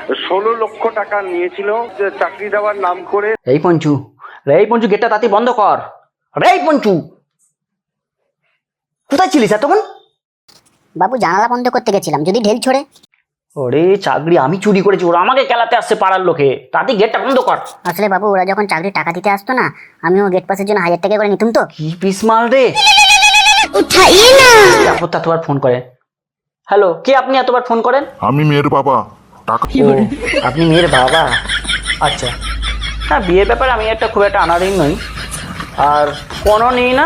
16 লক্ষ টাকা নিয়েছিল চাকরি দেওয়ার নাম করে। এই পঞ্চু, এই পঞ্চু, গেটটা তাতি বন্ধ কর। এই পঞ্চু, কোথায় ছিলিস এতক্ষণ? বাবু জানালা বন্ধ করতে গেছিলাম, যদি ঢেল ছড়ে। ওরে চাকরি আমি চুরি করেছি, ওরা আমাকে খেলাতে আসছে পাড়ার লোকে, তাতে গেটটা বন্ধ কর। আসলে বাবু ওরা যখন চাকরির টাকা দিতে আসতো না, আমিও গেট পাসের জন্য 1000 টাকা করে নিতুম তো। কি পিস মাল রে, উঠাইয়ে না। এতবার ফোন করে। হ্যালো, কে আপনি এতবার ফোন করেন? আমি মেয়ের বাবা, টাকা ও, আপনি মেয়ের বাবা? আচ্ছা, হ্যাঁ, বিয়ের ব্যাপারে আমি একটা খুব একটা আনাড়ি নই, আর কোনো নেই না,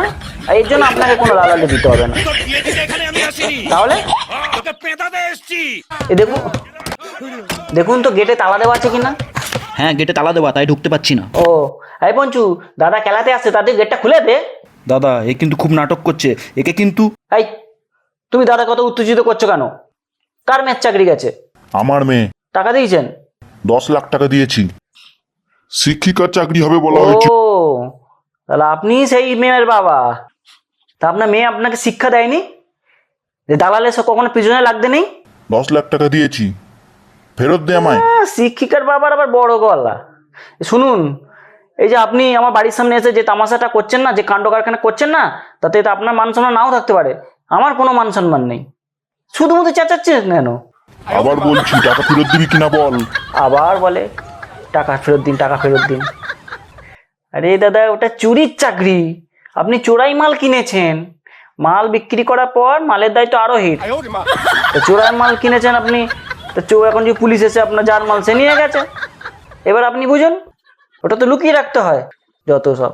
এর জন্য আপনাকে কোনো দালালি দিতে হবে না। তাহলে এ দেখুন, দেখুন তো গেটে তালা দেওয়া আছে কিনা। হ্যাঁ, গেটে তালা দেওয়া, তাই ঢুকতে পাচ্ছি না। ও, এই পঞ্চু, দাদা খেলাতে আসছে, তাদের গেটটা খুলে দে। দাদা, এ কিন্তু খুব নাটক করছে, একে কিন্তু। এই, তুমি দাদা কত উত্তেজিত করছো কেন? কার মেয়ের চাকরি গেছে? আমার মেয়ে। টাকা দিয়েছেন? 10 লাখ টাকা দিয়েছি, শিক্ষিকার চাকরি হবে বলা ও, হয়েছে। তাহলে আপনি সেই মেয়ের বাবা। তা আপনার মেয়ে আপনাকে শিক্ষা দেয়নি যে দালালে সে কখনো পিছনে লাগতে নেই? 10 লাখ টাকা দিয়েছি, ফেরত দে আমায়। শিক্ষিকার বাবার আবার বড় গলা। শুনুন, এই যে আপনি আমার বাড়ির সামনে এসে যে তামাশাটা করছেন না, যে কাণ্ড কারখানা করছেন না, তাতে তো আপনার মান সম্মান নাও থাকতে পারে, আমার কোনো মান সম্মান নেই। শুধুমাত্র চেঁচাচ্ছেন কেন? আবার বলছি, টাকা ফেরত দিবি কিনা বল। আবার বলে টাকা ফেরত দিন, টাকা ফেরত দিন। আরে দাদা, ওটা চুরির চাকরি, আপনি চোরাই মাল কিনেছেন, মাল বিক্রি করার পর মালের দায়িত্ব আরো হিট। তো চোরাই মাল কিনেছেন আপনি, তো চোর এখন যে পুলিশ এসে আপনার যার মাল সে নিয়ে গেছে, এবার আপনি বুঝুন, ওটা তো লুকিয়ে রাখতে হয় যত সব।